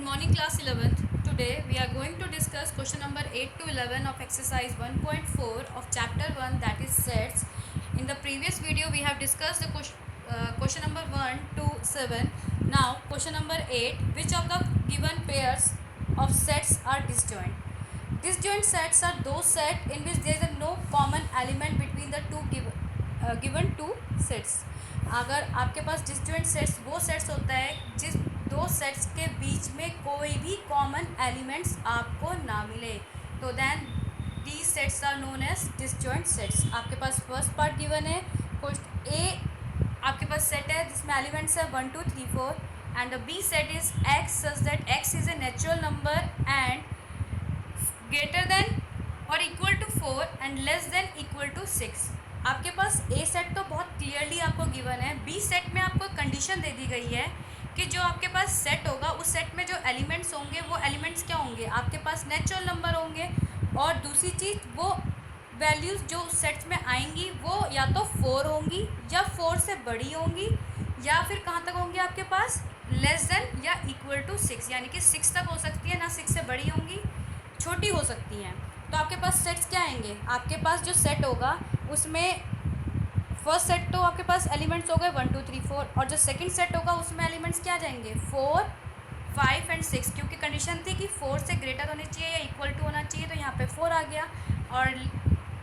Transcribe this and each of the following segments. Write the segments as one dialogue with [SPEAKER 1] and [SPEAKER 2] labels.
[SPEAKER 1] Good morning, class 11th. Today we are going to discuss question number 8 to 11 of exercise 1.4 of chapter 1, that is sets. In the previous video we have discussed the question number 1 to 7. Now question number 8, which of the given pairs of sets are disjoint? Disjoint sets are those sets in which there is no common element between the two given two sets. अगर आपके dish disjoint sets वो sets होता है जिस दो sets के बीच में कोई भी कॉमन एलिमेंट्स आपको ना मिले, तो then the sets are known as disjoint sets. आपके पास फर्स्ट पार्ट गिवन है. ए आपके पास सेट है जिसमें एलिमेंट्स है 1 2 3 4 and the B set is X such that X is a natural number and greater than और equal to 4 and less than equal to 6. आपके पास ए set तो बहुत क्लियरली आपको गिवन है. बी सेट में आपको कंडीशन दे दी गई है कि जो आपके पास सेट होगा उस सेट में जो एलिमेंट्स होंगे वो एलिमेंट्स क्या होंगे, आपके पास नेचुरल नंबर होंगे. और दूसरी चीज़, वो वैल्यूज़ जो उस सेट्स में आएंगी वो या तो 4 होंगी या 4 से बड़ी होंगी या फिर कहाँ तक होंगी आपके पास लेस देन या इक्वल टू 6, यानी कि 6 तक हो सकती है, ना 6 से बड़ी होंगी, छोटी हो सकती हैं. तो आपके पास सेट्स क्या आएंगे, आपके पास जो सेट होगा उसमें फर्स्ट सेट तो आपके पास एलिमेंट्स हो गए 1 2 3 4 और जो सेकंड सेट होगा उसमें एलिमेंट्स क्या आ जाएंगे 4 5 एंड 6, क्योंकि कंडीशन थी कि 4 से ग्रेटर होनी चाहिए या इक्वल टू होना चाहिए, तो यहाँ पे 4 आ गया और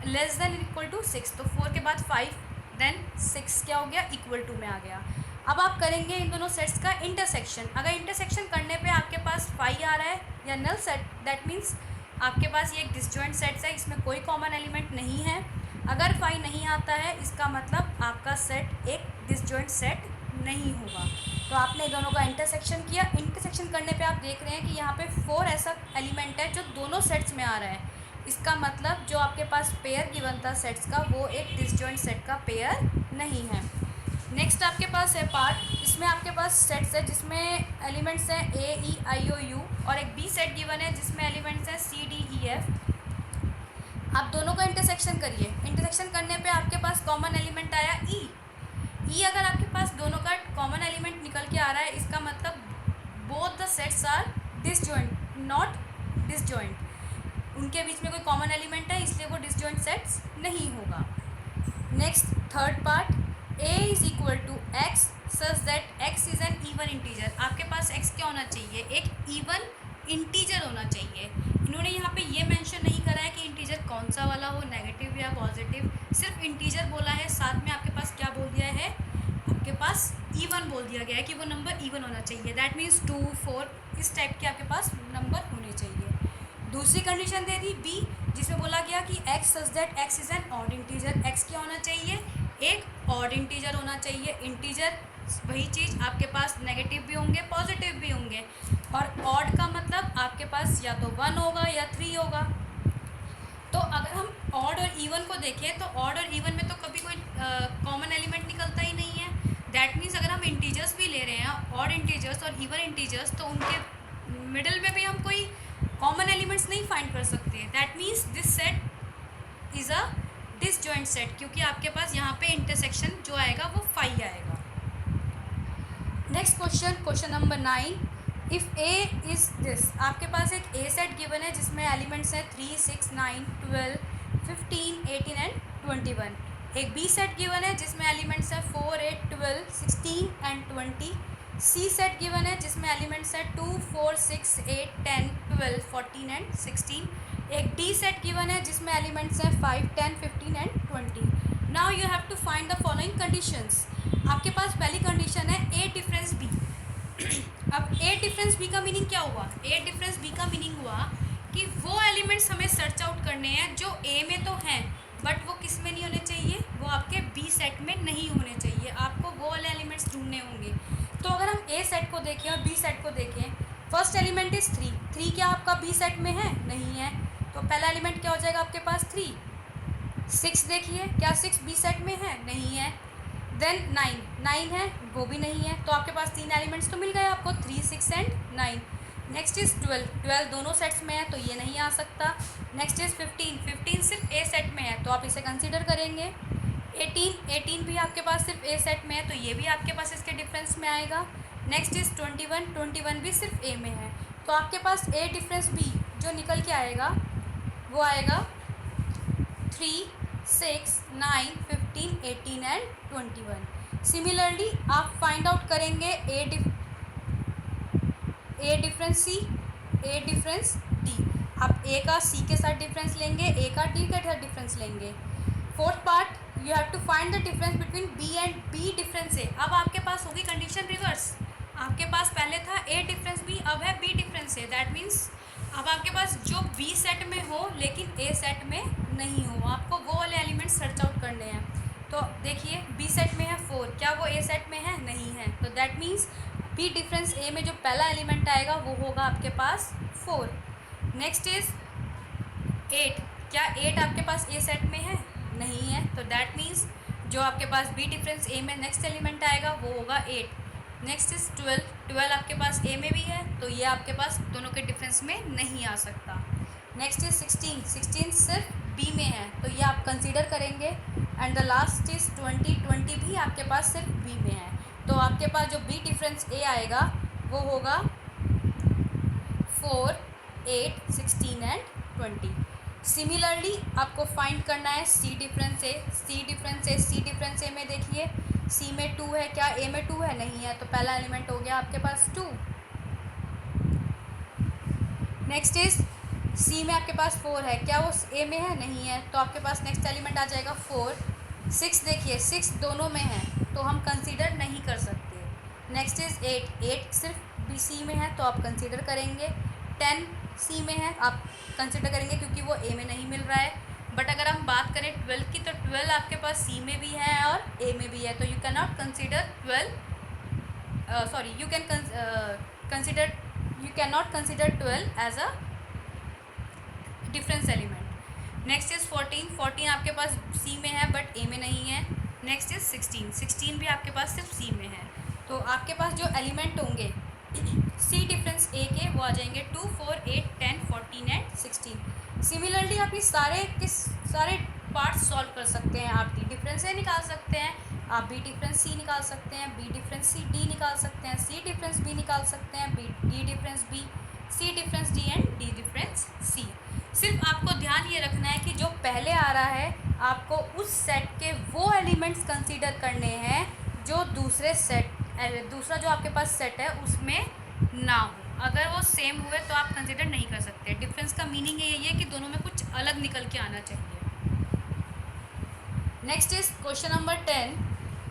[SPEAKER 1] लेस देन इक्वल टू 6, तो 4 के बाद 5 देन 6 क्या हो गया इक्वल टू में आ गया. अब आप करेंगे इन दोनों सेट्स का इंटरसेक्शन. अगर इंटरसेक्शन करने पे आपके पास 5 आ रहा है या नल सेट, दैट मीन्स आपके पास ये एक डिसजॉइंट सेट्स है, इसमें कोई कॉमन एलिमेंट नहीं है. अगर 5 नहीं आता है इसका मतलब आपका सेट एक डिसजॉइंट सेट नहीं होगा. तो आपने दोनों का इंटरसेक्शन किया. इंटरसेक्शन करने पे आप देख रहे हैं कि यहाँ पे 4 ऐसा एलिमेंट है जो दोनों सेट्स में आ रहा है. इसका मतलब जो आपके पास पेयर गिवन था सेट्स का वो एक डिसजॉइंट सेट का पेयर नहीं है. नेक्स्ट आपके पास है पार्ट, इसमें आपके पास सेट्स है जिसमें एलिमेंट्स हैं ए ई आई ओ यू और एक बी सेट गिवन है जिसमें एलिमेंट्स हैं सी डी ई एफ. आप दोनों का इंटरसेक्शन करिए. इंटरसेक्शन करने पे आपके पास कॉमन एलिमेंट आया ई. अगर आपके पास दोनों का कॉमन एलिमेंट निकल के आ रहा है इसका मतलब both the sets are disjoint not disjoint. उनके बीच में कोई कॉमन एलिमेंट है इसलिए वो डिसजॉइंट सेट्स नहीं होगा. Next third part, A is equal to X such that X is an even integer. आपके पास एक्स क्या होना चाहिए, एक इवन इंटीजर होना चाहिए. इन्होंने यहाँ पे ये मेंशन नहीं करा है कि इंटीजर कौन सा वाला हो, नेगेटिव या पॉजिटिव, सिर्फ इंटीजर बोला है. साथ में आपके पास क्या बोल दिया है, आपके पास इवन बोल दिया गया है कि वो नंबर इवन होना चाहिए. दैट मीन्स 2 4 इस टाइप के आपके पास नंबर होने चाहिए. दूसरी कंडीशन दे दी बी, जिसमें बोला गया कि x such that X is N odd integer. X क्या होना चाहिए, एक ऑड इंटीजर होना चाहिए. इंटीजर वही चीज़ आपके पास नेगेटिव भी होंगे पॉजिटिव भी होंगे, और ऑड का मतलब आपके पास या तो 1 होगा या 3 होगा. तो अगर हम ऑड और इवन को देखें तो ऑड और इवन में तो कभी कोई कॉमन एलिमेंट निकलता ही नहीं है. दैट मीन्स अगर हम इंटीजर्स भी ले रहे हैं, ऑड इंटीजर्स और इवन इंटीजर्स, तो उनके मिडल में भी हम कोई कॉमन एलिमेंट्स नहीं फाइंड कर सकते. That means this set is a disjoint set, क्योंकि आपके पास यहाँ पे इंटरसेक्शन जो आएगा वो 5 आएगा. Next question number 9, if A is this. आपके पास एक ए सेट गिवन है जिसमें एलिमेंट्स हैं 3 6 9 12 15 18 एंड 21. एक बी सेट गिवन है जिसमें एलिमेंट्स हैं 4 8 12 16 एंड 20. सी सेट गिवन है जिसमें एलिमेंट्स हैं 2 4 6 8 10 12 14 एंड 16. एक डी सेट गिवन है जिसमें एलिमेंट्स हैं 5 10 15 and 20. Now you have to find the following conditions. आपके पास पहली कंडीशन है ए डिफरेंस बी. अब ए डिफरेंस बी का मीनिंग क्या हुआ, ए डिफरेंस बी का मीनिंग हुआ कि वो एलिमेंट्स हमें सर्च आउट करने हैं जो ए में तो हैं बट वो किस में नहीं होने चाहिए, वो आपके बी सेट में नहीं होने चाहिए. आपको वो वाले एलिमेंट्स ढूंढने होंगे. तो अगर हम ए सेट को देखें और बी सेट को देखें, फर्स्ट एलिमेंट इज़ 3. क्या आपका बी सेट में है, नहीं है, तो पहला एलिमेंट क्या हो जाएगा आपके पास 3. 6 देखिए, क्या 6 बी सेट में है, नहीं है. देन 9 है, वो भी नहीं है. तो आपके पास 3 एलिमेंट्स तो मिल गए आपको, 3 6 एंड 9. नेक्स्ट इज़ 12 दोनों सेट्स में है तो ये नहीं आ सकता. नेक्स्ट इज़ 15 सिर्फ ए सेट में है तो आप इसे कंसीडर करेंगे. 18 भी आपके पास सिर्फ ए सेट में है तो ये भी आपके पास इसके डिफरेंस में आएगा. नेक्स्ट इज़ 21 भी सिर्फ ए में है. तो आपके पास ए डिफरेंस बी जो निकल के आएगा वो आएगा 3, 6, 9, 15, 18 एंड 21। सिमिलरली आप फाइंड आउट करेंगे ए डिफरेंस सी, ए डिफरेंस डी। आप ए का सी के साथ डिफरेंस लेंगे, ए का डी के साथ डिफरेंस लेंगे। Fourth part, you have to find the difference between B and B difference A. अब आपके पास होगी कंडीशन रिवर्स। आपके पास पहले था ए डिफरेंस बी, अब है B difference A. That means अब आपके पास जो बी सेट में हो लेकिन ए सेट में नहीं हो, आपको वो वाले एलिमेंट्स सर्च आउट करने हैं। तो देखिए बी सेट में है 4, क्या वो ए सेट में है? नहीं है। तो दैट मीन्स बी डिफरेंस ए में जो पहला एलिमेंट आएगा वो होगा आपके पास 4। नेक्स्ट इज 8, क्या 8 आपके पास ए सेट में है? नहीं है। तो दैट मीन्स जो आपके पास बी डिफरेंस ए में नेक्स्ट एलिमेंट आएगा वो होगा 8। नेक्स्ट इज 12, 12 आपके पास ए में भी है तो ये आपके पास दोनों के डिफरेंस में नहीं आ सकता। नेक्स्ट इज 16, 16 सिर्फ बी में है तो ये आप कंसीडर करेंगे। एंड द लास्ट इज 20, 20 भी आपके पास सिर्फ बी में है। तो आपके पास जो बी डिफरेंस ए आएगा वो होगा 4, 8, 16 एंड 20। सिमिलरली आपको फाइंड करना है सी डिफरेंस ए। सी डिफरेंस ए, सी डिफरेंस ए में देखिए सी में 2 है, क्या ए में 2 है? नहीं है। तो पहला एलिमेंट हो गया आपके पास 2। नेक्स्ट इज सी में आपके पास 4 है, क्या वो ए में है? नहीं है। तो आपके पास नेक्स्ट एलिमेंट आ जाएगा 4। 6 देखिए 6 दोनों में है तो हम कंसीडर नहीं कर सकते। नेक्स्ट इज 8, 8 सिर्फ बी सी में है तो आप कंसीडर करेंगे। 10 सी में है, आप कंसिडर करेंगे क्योंकि वो ए में नहीं मिल रहा है। बट अगर हम बात करें 12 की तो 12 आपके पास सी में भी है और ए में भी है तो you can not consider 12, sorry you can consider, you can not consider 12 as a difference element. Next is 14, 14 आपके पास सी में है बट ए में नहीं है। नेक्स्ट इज 16, 16 भी आपके पास सिर्फ सी में है। तो आपके पास जो एलिमेंट होंगे सी डिफरेंस ए के वो आ जाएंगे 2, 4, 8, 10, 14 एंड 16। सिमिलरली आप ये सारे पार्ट्स सॉल्व कर सकते हैं। आप डी डिफरेंस ए निकाल सकते हैं, आप बी डिफरेंस सी निकाल सकते हैं, बी डिफरेंस सी डी निकाल सकते हैं, सी डिफरेंस बी निकाल सकते हैं, B D difference B, C difference D and D difference C. सिर्फ आपको ध्यान ये रखना है कि जो पहले आ रहा है आपको उस सेट के वो एलिमेंट्स कंसीडर करने हैं जो दूसरा जो आपके पास सेट है उसमें ना हो। अगर वो सेम हुए तो आप कंसीडर नहीं कर सकते। डिफरेंस का मीनिंग यही है कि दोनों में कुछ अलग निकल के आना चाहिए। Next is question number 10,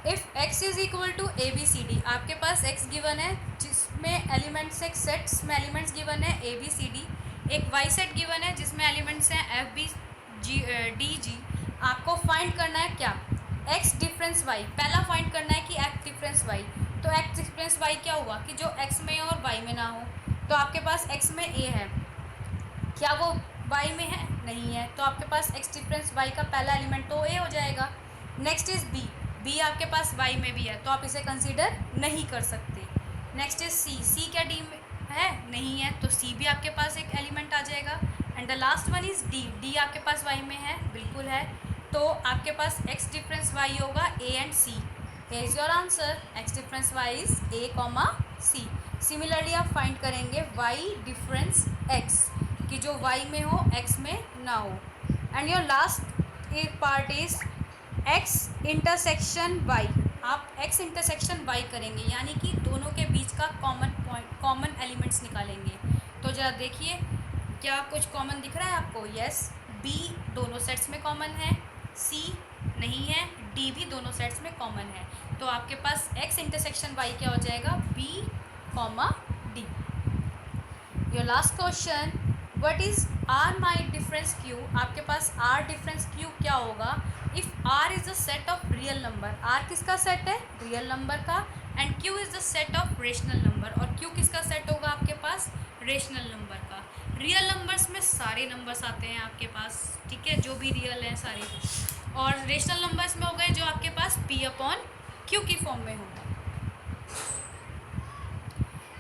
[SPEAKER 1] if x is equal to A B C D. आपके पास x गिवन है जिसमें एलिमेंट्स, एक सेट्स में एलिमेंट्स गिवन है ए बी सी डी, एक y सेट गिवन है जिसमें एलिमेंट्स हैं F B G D G. आपको फाइंड करना है क्या? x difference y। पहला फाइंड करना है कि x डिफरेंस y। तो x डिफरेंस y क्या हुआ कि जो x में और y में ना हो। तो आपके पास x में a है, क्या वो y में है? नहीं है। तो आपके पास x डिफरेंस y का पहला एलिमेंट तो a हो जाएगा। नेक्स्ट इज b, b आपके पास y में भी है तो आप इसे कंसीडर नहीं कर सकते। नेक्स्ट इज c, c क्या d में है? नहीं है। तो c भी आपके पास एक एलिमेंट आ जाएगा। And the last one is d, d आपके पास y में है? बिल्कुल है। तो आपके पास x डिफरेंस y होगा a and c। Here is your answer, x difference y is a, c। Similarly आप फाइंड करेंगे y डिफरेंस x कि जो y में हो x में ना हो। एंड योर लास्ट एक part is x intersection y। आप x इंटरसेक्शन y करेंगे यानी कि दोनों के बीच का कॉमन एलिमेंट्स निकालेंगे। तो जरा देखिए क्या कुछ कॉमन दिख रहा है आपको? यस, b दोनों सेट्स में कॉमन है, c नहीं है, d भी दोनों सेट्स में कॉमन है। तो आपके पास x इंटरसेक्शन y क्या हो जाएगा? b, d। Your last question, what is r my difference q। आपके पास r डिफरेंस q क्या होगा if r is the set of real number. r किसका सेट है? रियल नंबर का। And q is the set of rational number. और q किसका set होगा आपके पास? रेशनल नंबर का। रियल नंबर्स में सारे नंबर्स आते हैं आपके पास, ठीक है, जो भी रियल हैं सारे। और रेशनल नंबर्स में हो गए जो आपके पास p/q की फॉर्म में होगा।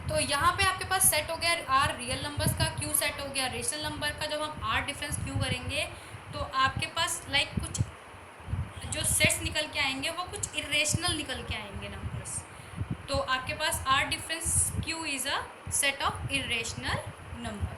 [SPEAKER 1] तो यहाँ पे आपके पास सेट हो गया r रियल नंबर्स का, q सेट हो गया रेशनल नंबर का। जब हम r डिफरेंस q करेंगे तो आपके पास लाइक कुछ जो सेट्स निकल के आएंगे वो कुछ इरेशनल निकल के आएंगे नंबर्स। तो आपके पास R difference Q is a set of irrational number.